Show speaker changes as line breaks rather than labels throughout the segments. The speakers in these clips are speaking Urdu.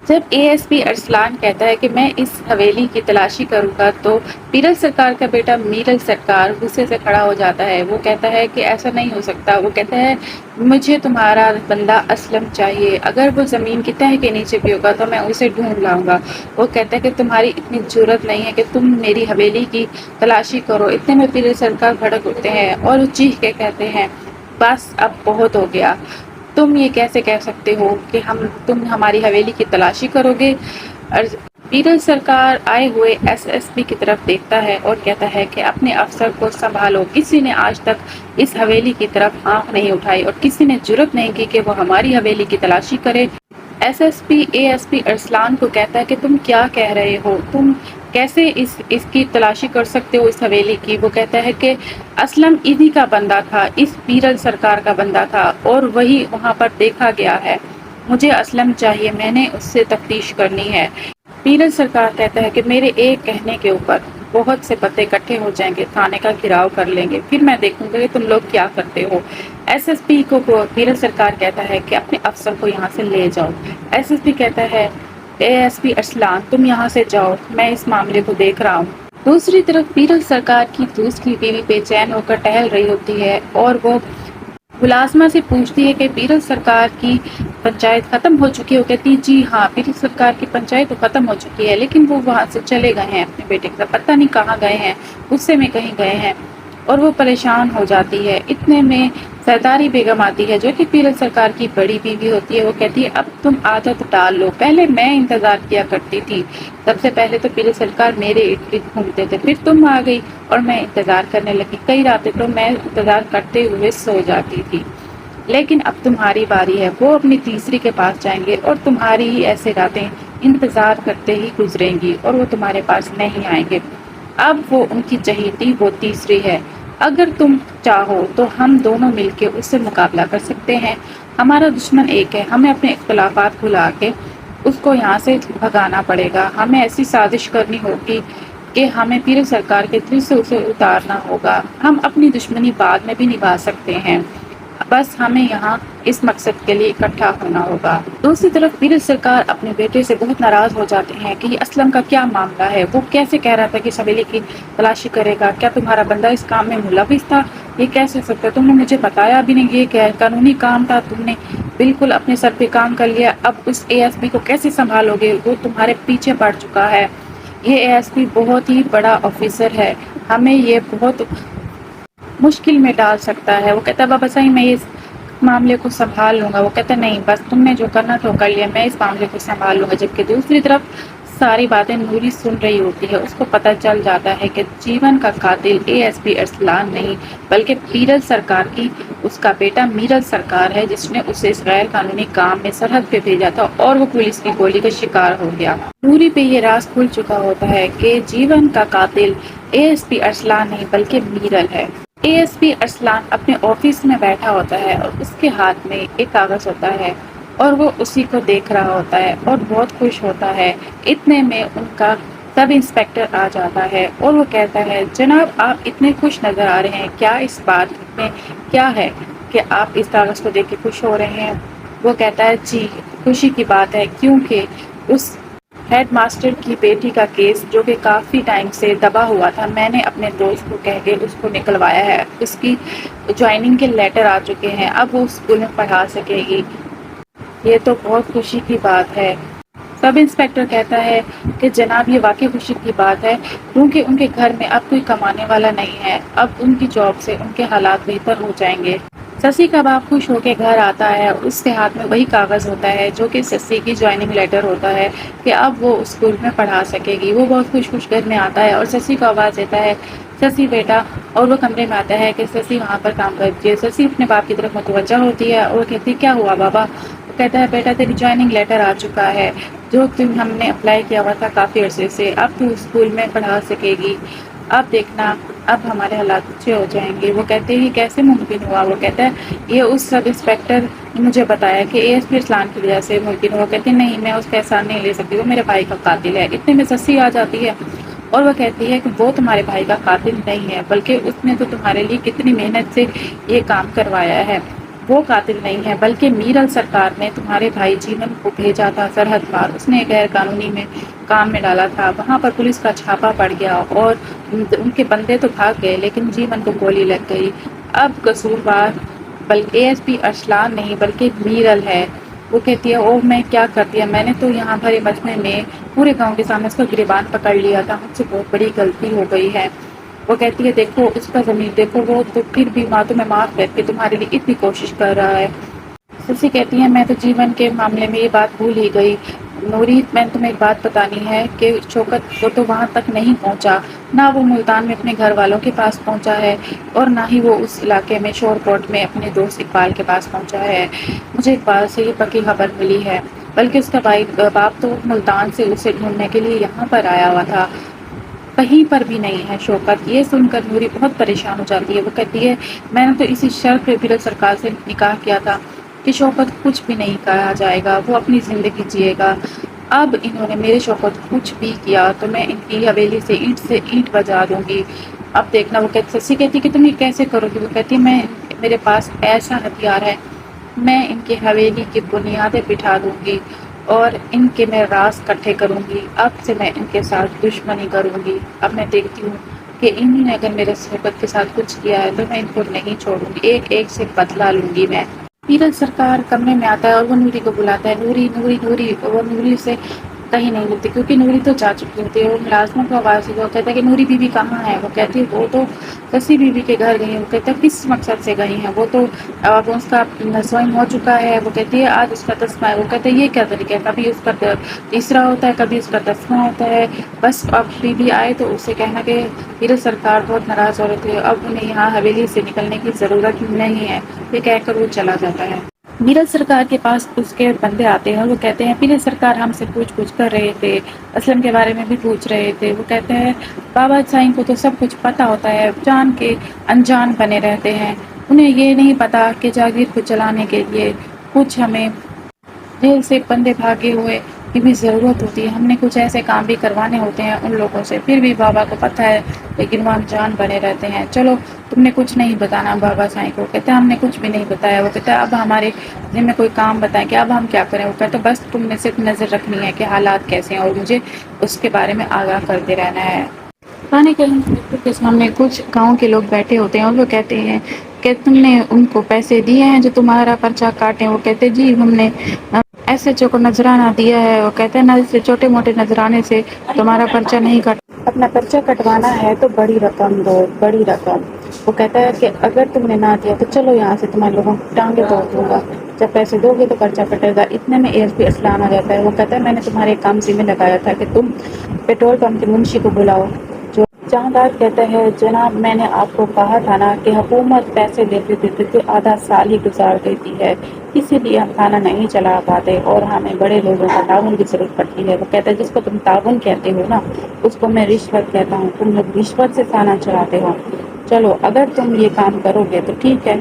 جب ASP ارسلان کہتا ہے کہ میں اس حویلی کی تلاشی کروں گا تو پیرل سرکار کا بیٹا میرل سرکار غصے سے کھڑا ہو جاتا ہے۔ وہ کہتا ہے کہ ایسا نہیں ہو سکتا۔ وہ کہتا ہے مجھے تمہارا بندہ اسلم چاہیے، اگر وہ زمین کی تہہ کے نیچے بھی ہوگا تو میں اسے ڈھونڈ لاؤں گا۔ وہ کہتا ہے کہ تمہاری اتنی جرأت نہیں ہے کہ تم میری حویلی کی تلاشی کرو۔ اتنے میں پیرل سرکار بھڑک اٹھتے ہیں اور وہ چیخ کے کہتے ہیں بس اب بہت ہو گیا، تم یہ کیسے کہہ سکتے ہو کہ تم ہماری حویلی کی تلاشی کرو گے؟ پیرل سرکار آئے ہوئے SSP کی طرف دیکھتا ہے اور کہتا ہے کہ اپنے افسر کو سنبھالو، کسی نے آج تک اس حویلی کی طرف آنکھ نہیں اٹھائی اور کسی نے جرأت نہیں کی کہ وہ ہماری حویلی کی تلاشی کرے۔ SSP ASP ارسلان کو کہتا ہے کہ تم کیا کہہ رہے ہو، تم کیسے اس کی تلاشی کر سکتے ہو اس حویلی کی؟ وہ کہتا ہے کہ اسلم انہی کا بندہ تھا، اس پیرل سرکار کا بندہ تھا اور وہی وہاں پر دیکھا گیا ہے۔ مجھے اسلم چاہیے، میں نے اس سے تفتیش کرنی ہے۔ پیرل سرکار کہتا ہے کہ میرے ایک کہنے کے اوپر بہت سے پتے اکٹھے ہو جائیں گے، تھانے کا گھیراؤ کر لیں گے، پھر میں دیکھوں گا کہ تم لوگ کیا کرتے ہو۔ SSP کو پیرل سرکار کہتا ہے کہ اپنے افسر کو یہاں سے لے جاؤ۔ SSP کہتا ہے ASP ارسلان تم یہاں سے جاؤ، میں اس معاملے کو دیکھ رہا ہوں۔ دوسری طرف پیرل سرکار کی دوسری بیوی بے چین ہو کر ٹہل رہی ہوتی ہے اور وہ ملازمہ سے پوچھتی ہے کہ پیرل سرکار کی پنچایت ختم ہو چکی ہے؟ وہ کہتی ہے جی ہاں، پیرل سرکار کی پنچایت تو ختم ہو چکی ہے، لیکن وہ وہاں سے چلے گئے ہیں اپنے بیٹے کے ساتھ، پتہ نہیں کہاں گئے ہیں، غصے میں کہیں گئے ہیں اور وہ پریشان ہو جاتی ہے۔ اتنے میں سرداری بیگم آتی ہے جو کہ پیرل سرکار کی بڑی بیوی ہوتی ہے۔ وہ کہتی ہے اب تم عادت ڈال لو، پہلے میں انتظار کیا کرتی تھی، سب سے پہلے تو پیرل سرکار میرے ارد گرد گھومتے تھے، پھر تم آ گئی اور میں انتظار کرنے لگی، کئی راتیں تو میں انتظار کرتے ہوئے سو جاتی تھی، لیکن اب تمہاری باری ہے۔ وہ اپنی تیسری کے پاس جائیں گے اور تمہاری ہی ایسے راتیں انتظار کرتے ہی گزریں گی اور وہ تمہارے پاس نہیں آئیں گے۔ اب وہ ان کی چہیتی وہ تیسری ہے، اگر تم چاہو تو ہم دونوں مل کے اس سے مقابلہ کر سکتے ہیں۔ ہمارا دشمن ایک ہے، ہمیں اپنے اختلافات بھلا کے اس کو یہاں سے بھگانا پڑے گا۔ ہمیں ایسی سازش کرنی ہوگی کہ ہمیں پیرل سرکار کے دل سے اسے اتارنا ہوگا۔ ہم اپنی دشمنی بعد میں بھی نبھا سکتے ہیں، بس ہمیں یہاں اس مقصد کے لیے اکٹھا ہونا ہوگا۔ دوسری طرف پیرل سرکار اپنے بیٹے سے بہت ناراض ہو جاتے ہیں کہ یہ اسلم کا کیا معاملہ ہے، وہ کیسے کہہ رہا تھا کہ حویلی کی تلاشی کرے گا، کیا تمہارا بندہ اس کام میں ملوث تھا؟ یہ کیسے سکتا ہے؟ تم نے مجھے بتایا بھی نہیں، یہ غیر قانونی کام تھا، تم نے بالکل اپنے سر پہ کام کر لیا، اب اس ASP کو کیسے سنبھالو گے؟ وہ تمہارے پیچھے پڑ چکا ہے، یہ ASP بہت ہی بڑا آفیسر ہے، ہمیں یہ بہت مشکل میں ڈال سکتا ہے۔ وہ کہتا ہے بابا صحیح میں اس معاملے کو سنبھال لوں گا۔ وہ کہتا ہے نہیں، بس تم نے جو کرنا تھا وہ کر لیا، میں اس معاملے کو سنبھال لوں گا۔ جبکہ دوسری طرف ساری باتیں نوری سن رہی ہوتی ہے، اس کو پتہ چل جاتا ہے کہ جیون کا قاتل ASP ارسلان نہیں بلکہ پیرل سرکار کی اس کا بیٹا میرل سرکار ہے، جس نے اسے اس غیر قانونی کام میں سرحد پہ بھیجا تھا اور وہ پولیس کی گولی کا شکار ہو گیا۔ نوری پہ یہ راز کھل چکا ہوتا ہے کہ جیون کا قاتل ASP ارسلان نہیں بلکہ میرل ہے۔ ASP ارسلان اپنے آفس میں بیٹھا ہوتا ہے اور اس کے ہاتھ میں ایک کاغذ ہوتا ہے اور وہ اسی کو دیکھ رہا ہوتا ہے اور بہت خوش ہوتا ہے۔ اتنے میں ان کا سب انسپیکٹر آ جاتا ہے اور وہ کہتا ہے جناب آپ اتنے خوش نظر آ رہے ہیں، کیا اس بات میں کیا ہے کہ آپ اس کاغذ کو دیکھ کے خوش ہو رہے ہیں؟ وہ کہتا ہے جی خوشی کی بات ہے، کیونکہ اس ہیڈ ماسٹر کی بیٹی کا کیس جو کہ کافی ٹائم سے دبا ہوا تھا، میں نے اپنے دوست کو کہہ کے اس کو نکلوایا ہے، اس کی جوائننگ کے لیٹر آ چکے ہیں، اب وہ اسکول میں پڑھا سکے گی، یہ تو بہت خوشی کی بات ہے۔ سب انسپیکٹر کہتا ہے کہ جناب یہ واقعی خوشی کی بات ہے، کیونکہ ان کے گھر میں اب کوئی کمانے والا نہیں ہے، اب ان کی جاب سے ان کے حالات بہتر ہو جائیں گے۔ سسی کا باپ خوش ہو کے گھر آتا ہے، اس کے ہاتھ میں وہی کاغذ ہوتا ہے جو کہ سسی کی جوائننگ لیٹر ہوتا ہے کہ اب وہ اسکول میں پڑھا سکے گی۔ وہ بہت خوش گھر میں آتا ہے اور سسی کو آواز دیتا ہے سسی بیٹا، اور وہ کمرے میں آتا ہے کہ سسی وہاں پر کام کرتی ہے۔ سسی اپنے باپ کی طرف متوجہ ہوتی ہے اور وہ کہتی ہے کیا ہوا بابا؟ وہ کہتا ہے بیٹا تیری جوائننگ لیٹر آ چکا ہے جو ہم نے اپلائی کیا ہوا تھا کافی عرصے سے، اب تو اسکول میں پڑھا سکے گی، اب دیکھنا اب ہمارے حالات اچھے ہو جائیں گے۔ وہ کہتے ہیں کیسے ممکن ہوا؟ وہ کہتا ہے یہ اس سب انسپیکٹر نے مجھے بتایا کہ ASP ارسلان کی وجہ سے ممکن ہوا۔ وہ کہتے ہیں نہیں، میں اس کا احسان نہیں لے سکتی، وہ میرے بھائی کا قاتل ہے۔ اتنے میں سسی آ جاتی ہے اور وہ کہتی ہے کہ وہ تمہارے بھائی کا قاتل نہیں ہے، بلکہ اس نے تو تمہارے لیے کتنی محنت سے یہ کام کروایا ہے۔ وہ قاتل نہیں ہے بلکہ میرل سرکار نے تمہارے بھائی جیون کو بھیجا تھا سرحد پار، اس نے غیر قانونی میں کام میں ڈالا تھا، وہاں پر پولیس کا چھاپا پڑ گیا اور ان کے بندے تو بھاگ گئے لیکن جیون کو گولی لگ گئی۔ اب قصوروار بلکہ اے ایس پی ارسلان نہیں بلکہ میرل ہے۔ وہ کہتی ہے او میں کیا کر دیا، میں نے تو یہاں بھرے مجمع میں پورے گاؤں کے سامنے اس کا گریبان پکڑ لیا تھا، مجھ سے بہت بڑی غلطی ہو گئی ہے۔ وہ کہتی ہے دیکھو اس کا ضمیر دیکھو، وہ تو پھر بھی ماں تمہیں معاف کر کے تمہارے لیے اتنی کوشش کر رہا ہے۔ سسی کہتی ہے میں تو جیون کے معاملے میں یہ بات بھول ہی گئی۔ نوری میں نے تمہیں ایک بات بتانی ہے کہ شوکت وہ تو وہاں تک نہیں پہنچا، نہ وہ ملتان میں اپنے گھر والوں کے پاس پہنچا ہے اور نہ ہی وہ اس علاقے میں شور کوٹ میں اپنے دوست اقبال کے پاس پہنچا ہے۔ مجھے اقبال سے یہ پکی خبر ملی ہے، بلکہ اس کا باپ تو ملتان سے اسے ڈھونڈنے کے لیے یہاں پر آیا ہوا تھا، کہیں پر بھی نہیں ہے شوکت۔ یہ سن کر نوری بہت پریشان ہو جاتی ہے، وہ کہتی ہے میں نے تو اسی شرط پہ پیرل سرکار سے نکاح کیا تھا کہ شوکت کچھ بھی نہیں کہا جائے گا، وہ اپنی زندگی جیے گا۔ اب انہوں نے میرے شوکت کچھ بھی کیا تو میں ان کی حویلی سے اینٹ بجا دوں گی۔ اب دیکھنا۔ وہ کہتی سسی کہتی کہ تم یہ کیسے کرو گی؟ وہ کہتی میں میرے پاس ایسا ہتھیار ہے، میں ان کی حویلی کی بنیادیں بٹھا دوں گی اور ان کے میں راز کٹھے کروں گی۔ اب سے میں ان کے ساتھ دشمنی کروں گی۔ اب میں دیکھتی ہوں کہ انہوں نے اگر میرے شوکت کے ساتھ کچھ کیا ہے تو میں ان کو نہیں چھوڑوں گی، ایک ایک سے بدلہ لوں گی میں۔ پیرل سرکار کمرے میں آتا ہے اور وہ نوری کو بلاتا ہے، نوری نوری نوری۔ وہ نوری سے کہیں نہیں ملتی کیونکہ نوری تو جا چکی ہوتی ہے۔ وہ ملازموں کو آواز دی، وہ کہتا ہے کہ نوری بی بی کہاں ہے؟ وہ کہتی ہے وہ تو سسی بی بی کے گھر گئی ہے۔ وہ کہتا ہے کس مقصد سے گئی ہیں؟ وہ تو اب اس کا سوئم ہو چکا ہے۔ وہ کہتی ہے آج اس کا تسمہ ہے۔ وہ کہتے ہیں یہ کیا طریقہ ہے، کبھی اس کا تیسرا ہوتا ہے کبھی اس کا تسمہ ہوتا ہے۔ بس اب بی بی آئے تو اسے کہنا کہ پیرل سرکار بہت ناراض ہو رہے تھے، اب انہیں یہاں حویلی سے نکلنے کی ضرورت نہیں ہے، یہ کہہ کر وہ چلا جاتا ہے۔ میرل سرکار کے پاس اس کے بندے آتے ہیں اور وہ کہتے ہیں پیرل سرکار ہم سے پوچھ کر رہے تھے، اسلم کے بارے میں بھی پوچھ رہے تھے۔ وہ کہتے ہیں بابا سائیں کو تو سب کچھ پتہ ہوتا ہے، جان کے انجان بنے رہتے ہیں، انہیں یہ نہیں پتا کہ جاگیر کو چلانے کے لیے کچھ ہمیں جیل سے بندے بھاگے ہوئے کی بھی ضرورت ہوتی ہے، ہم نے کچھ ایسے کام بھی کروانے ہوتے ہیں ان لوگوں سے، پھر بھی بابا کو پتہ ہے لیکن وہ انجان بنے رہتے ہیں۔ چلو تم نے کچھ نہیں بتانا بابا سائیں کو۔ کہتے ہیں ہم نے کچھ بھی نہیں بتایا۔ وہ کہتا ہے اب ہمارے میں کوئی کام بتائیں کہ اب ہم کیا کریں؟ وہ کہتے ہیں بس تم نے صرف نظر رکھنی ہے کہ حالات کیسے ہیں اور مجھے اس کے بارے میں آگاہ کرتے رہنا ہے۔ کھانے کے سامنے کچھ گاؤں کے لوگ بیٹھے ہوتے ہیں اور وہ کہتے ہیں کہ تم نے ان کو پیسے دیے ہیں جو تمہارا پرچہ کاٹیں؟ وہ کہتے جی ہم نے ایس ایچ او کو نذرانہ دیا ہے۔ وہ کہتے ہیں نہ سے چھوٹے موٹے نذرانے سے تمہارا پرچہ نہیں کٹ، اپنا پرچہ کٹوانا ہے تو بڑی رقم دو، بڑی رقم۔ وہ کہتا ہے کہ اگر تم نے نہ دیا تو چلو یہاں سے تمہارے لوگوں کو ٹانگے توڑ دوں گا، جب پیسے دو گے تو پرچہ کٹے گا۔ اتنے میں اے ایس پی ارسلان آ جاتا ہے۔ وہ کہتا ہے میں نے تمہارے کام ذمہ لگایا تھا کہ تم پیٹرول پمپ کے منشی کو بلاؤ۔ جہاندار کہتا ہے جناب میں نے آپ کو کہا تھا نا کہ حکومت پیسے دیتے دیتے تو آدھا سال ہی گزار دیتی ہے، اسی لیے ہم کھانا نہیں چلا پاتے اور ہمیں بڑے لوگوں کا تعاون کی ضرورت پڑتی ہے۔ وہ کہتا ہے جس کو تم تعاون کہتے ہو نا اس کو میں رشوت کہتا ہوں، تم لوگ رشوت سے کھانا چلاتے ہو۔ چلو اگر تم یہ کام کرو گے تو ٹھیک ہے،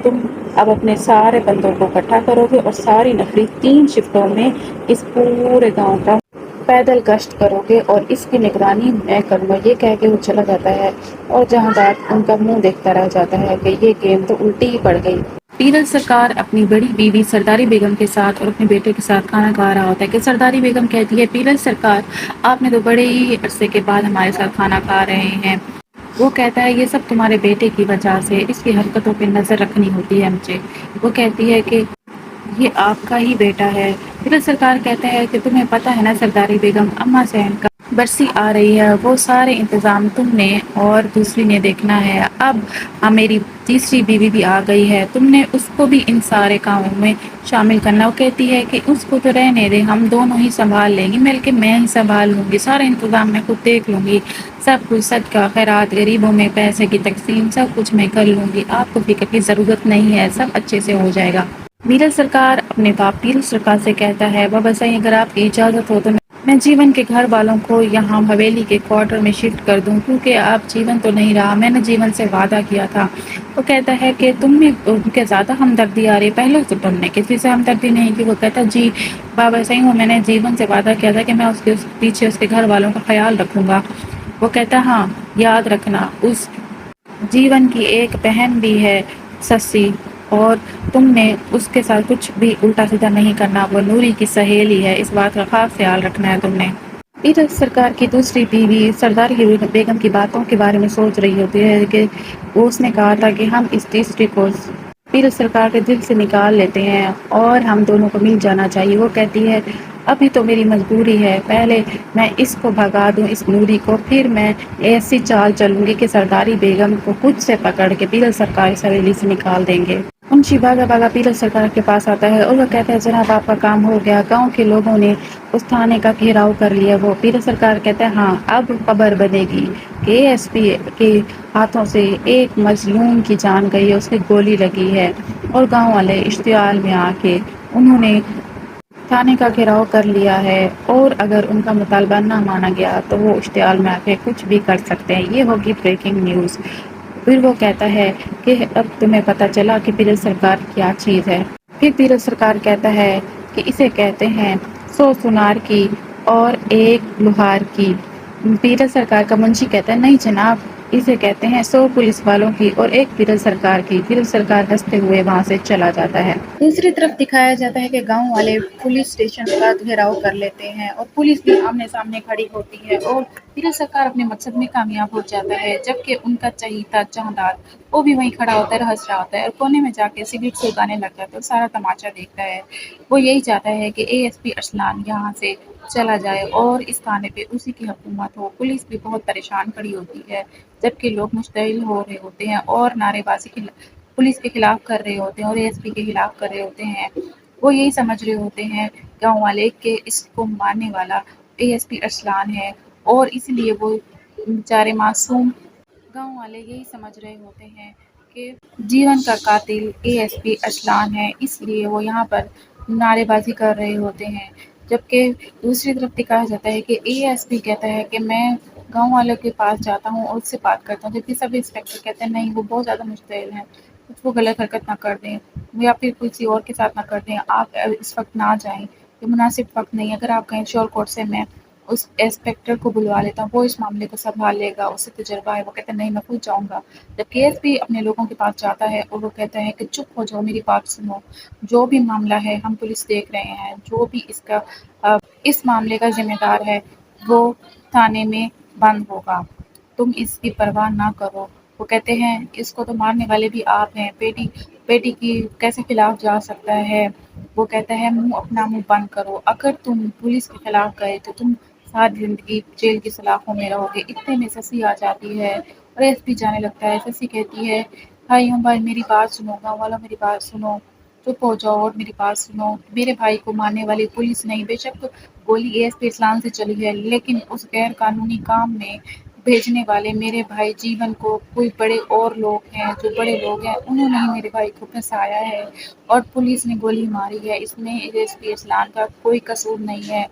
تم اب اپنے سارے بندوں کو اکٹھا کرو گے اور ساری نفری 3 شفٹوں میں اس پورے گاؤں کا پیدل گشت کرو گے اور اس کی نگرانی میں کروں گا۔ یہ کہہ کے وہ چلا جاتا ہے اور جہاندار ان کا منہ دیکھتا رہ جاتا ہے کہ یہ گیم تو الٹی ہی پڑ گئی۔ پیرل سرکار اپنی بڑی بیوی سرداری بیگم کے ساتھ اور اپنے بیٹے کے ساتھ کھانا کھا رہا ہوتا ہے کہ سرداری بیگم کہتی ہے پیرل سرکار آپ نے تو بڑے ہی عرصے کے بعد ہمارے ساتھ کھانا کھا رہے ہیں۔ وہ کہتا ہے یہ سب تمہارے بیٹے کی وجہ سے، اس کی حرکتوں پہ نظر رکھنی ہوتی ہے مجھے۔ وہ کہتی ہے کہ یہ آپ کا ہی بیٹا ہے۔ پیرل سرکار کہتے ہیں کہ تمہیں پتہ ہے نا سرداری بیگم اماں سین کا برسی آ رہی ہے، وہ سارے انتظام تم نے اور دوسری نے دیکھنا ہے۔ اب میری تیسری بیوی بھی آ گئی ہے، تم نے اس کو بھی ان سارے کاموں میں شامل کرنا۔ وہ کہتی ہے کہ اس کو تو رہنے دے، ہم دونوں ہی سنبھال لیں گے، مل کے میں ہی سنبھال لوں گی، سارے انتظام میں خود دیکھ لوں گی، سب کچھ صدقہ خیرات غریبوں میں پیسے کی تقسیم سب کچھ میں کر لوں گی، آپ کو فکر کی ضرورت نہیں ہے، سب اچھے سے ہو جائے گا۔ میرل سرکار اپنے باپ پیرل سرکار سے کہتا ہے بابا سائیں اگر آپ کی اجازت ہو تو میں جیون کے گھر والوں کو یہاں حویلی کے کوارٹر میں شفٹ کر دوں، کیونکہ اب جیون تو نہیں رہا، میں نے جیون سے وعدہ کیا تھا۔ وہ کہتا ہے کہ تم میں ان کے زیادہ ہمدردی آ رہی ہے، پہلے تو تم نے کسی سے ہمدردی نہیں کی۔ وہ کہتا جی بابا صحیح میں نے جیون سے وعدہ کیا تھا کہ میں اس کے پیچھے اس کے گھر والوں کا خیال رکھوں گا۔ وہ کہتا ہاں یاد رکھنا اس جیون کی ایک بہن بھی ہے سسی، اور تم نے اس کے ساتھ کچھ بھی الٹا سیدھا نہیں کرنا، وہ نوری کی سہیلی ہے، اس بات کا خاص خیال رکھنا ہے تم نے۔ پیرس سرکار کی دوسری بیوی سرداری بیگم کی باتوں کے بارے میں سوچ رہی ہوتی ہے کہ اس نے کہا تھا کہ ہم اس تیسری کو پیرس سرکار کے دل سے نکال لیتے ہیں اور ہم دونوں کو مل جانا چاہیے۔ وہ کہتی ہے ابھی تو میری مجبوری ہے، پہلے میں اس کو بھگا دوں، اس نوری کو، پھر میں ایسی چال چلوں گی کہ سرداری بیگم کو خود سے پکڑ کے پیرس سرکار اس حویلی سے نکال دیں گے۔ منشی بھاگا بھاگا پیرس سرکار کے پاس آتا ہے اور وہ کہتا ہے جناب آپ کا کام ہو گیا، گاؤں کے لوگوں نے اس تھانے کا گھیراؤ کر لیا۔ وہ پیرس سرکار کہتا ہے ہاں اب خبر بنے گی کہ اے ایس پی کے ہاتھوں سے ایک مظلوم کی جان گئی ہے، اس کی گولی لگی ہے، اور گاؤں والے اشتعال میں آ کے انہوں نے تھانے کا گھیراؤ کر لیا ہے، اور اگر ان کا مطالبہ نہ مانا گیا تو وہ اشتعال میں آ کے کچھ بھی کر سکتے ہیں۔ یہ ہوگی بریکنگ نیوز۔ پھر وہ کہتا ہے کہ اب تمہیں پتہ چلا کہ پیرس سرکار کیا چیز ہے۔ پھر پیرس سرکار کہتا ہے کہ اسے کہتے ہیں 100 سونار کی اور ایک لوہار کی۔ پیرس سرکار کا منشی کہتا ہے نہیں جناب، اسے کہتے ہیں 100 پولیس والوں کی اور ایک پیرس سرکار کی۔ پیرس سرکار ہنستے ہوئے وہاں سے چلا جاتا ہے۔ دوسری طرف دکھایا جاتا ہے کہ گاؤں والے پولیس اسٹیشن کا گھیراؤ کر لیتے ہیں اور پولیس بھی آمنے سامنے کھڑی ہوتی ہے اور پیرس سرکار اپنے مقصد میں کامیاب ہو جاتا ہے، جبکہ ان کا چہیتا جاندار وہ بھی وہیں کھڑا ہوتا ہے، ہنس رہا ہوتا ہے اور کونے میں جا کے سگریٹ سلگانے لگ جاتا ہے اور سارا تماشا دیکھتا ہے۔ وہ یہی چاہتا ہے کہ اے ایس پی ارسلان یہاں سے چلا جائے اور اس تھانے پہ اسی کی حکومت ہو۔ پولیس بھی بہت پریشان کھڑی ہوتی ہے، جبکہ لوگ مشتعل ہو رہے ہوتے ہیں اور نعرے بازی پولیس کے خلاف کر رہے ہوتے ہیں اور اے ایس پی کے خلاف کر رہے ہوتے ہیں۔ وہ یہی سمجھ رہے ہوتے ہیں گاؤں والے کہ اس کو مارنے والا اے ایس پی ارسلان ہے، اور اس لیے وہ بیچارے معصوم گاؤں والے یہی سمجھ رہے ہوتے ہیں کہ جیون کا قاتل اے ایس پی ارسلان ہے، اس لیے وہ یہاں پر نعرے بازی کر رہے ہوتے ہیں۔ جبکہ دوسری طرف دکھایا جاتا ہے کہ اے ایس پی کہتا ہے کہ میں گاؤں والوں کے پاس جاتا ہوں اور اس سے بات کرتا ہوں، جبکہ سب انسپیکٹر کہتے ہیں نہیں وہ بہت زیادہ مشتعل ہیں، کچھ وہ غلط حرکت نہ کر دیں یا پھر کسی اور کے ساتھ نہ کر دیں، آپ اس وقت نہ جائیں، یہ مناسب وقت نہیں ہے، اگر آپ کہیں شور کورٹ سے میں اس انسپیکٹر کو بلوا لیتا ہوں، وہ اس معاملے کو سنبھال لے گا، اس سے تجربہ ہے۔ وہ کہتے ہیں نہیں میں خود جاؤں گا۔ جب اے ایس پی اپنے لوگوں کے پاس جاتا ہے اور وہ کہتا ہے کہ چپ ہو جاؤ، میری بات سنو، جو بھی معاملہ ہے ہم پولیس دیکھ رہے ہیں، جو بھی اس معاملے کا ذمہ دار ہے وہ تھانے میں بند ہوگا، تم اس کی پرواہ نہ کرو۔ وہ کہتے ہیں اس کو تو مارنے والے بھی آپ ہیں، بیٹی کی کیسے خلاف جا سکتا ہے۔ وہ کہتا ہے اپنا منہ بند کرو، اگر تم پولیس کے خلاف گئے تو تم ساری زندگی جیل کی سلاخوں میں رہو گے۔ اتنے میں سسی آ جاتی ہے اور ایس پی جانے لگتا ہے۔ سسی کہتی ہے بھائیوں بھائی میری بات سنو، گاؤں والوں میری بات سنو، چپ ہو جاؤ اور میری بات سنو، میرے بھائی کو مارنے والی پولیس نہیں، بے شک گولی اے ایس پی ارسلان سے چلی ہے، لیکن اس غیر قانونی کام میں بھیجنے والے میرے بھائی جیون کو کوئی بڑے اور لوگ ہیں، جو بڑے لوگ ہیں انہوں نے ہی میرے بھائی کو پھنسایا ہے اور پولیس نے گولی ماری ہے، اس میں اے ایس پی ارسلان کا کوئی قصور نہیں ہے۔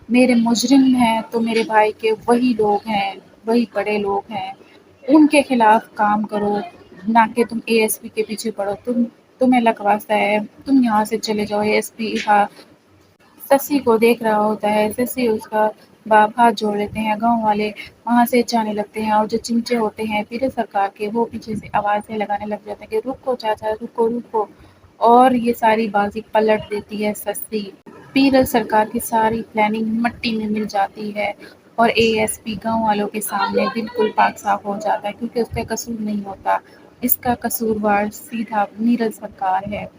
میرے مجرم ہیں تو میرے بھائی کے وہی لوگ ہیں، وہی بڑے لوگ ہیں، ان کے خلاف کام کرو، نہ کہ تم اے ایس پی کے پیچھے پڑو، تمہیں لگواتا ہے، تم یہاں سے چلے جاؤ۔ اے ایس پی سسی کو دیکھ رہا ہوتا ہے، سسی اس کا باپ ہاتھ جوڑ لیتے ہیں، گاؤں والے وہاں سے جانے لگتے ہیں اور جو چمچے ہوتے ہیں پیرس سرکار کے وہ پیچھے سے آوازیں لگانے لگ جاتے ہیں کہ رکو چاچا رکو رکو، اور یہ ساری بازی پلٹ دیتی ہے سسی۔ پیرس سرکار کی ساری پلاننگ مٹی میں مل جاتی ہے اور اے ایس پی گاؤں والوں کے سامنے بالکل پاک صاف ہو جاتا ہے، کیونکہ اس کا قصور نہیں ہوتا، اس کا قصوروار سیدھا نیرج سرکار ہے۔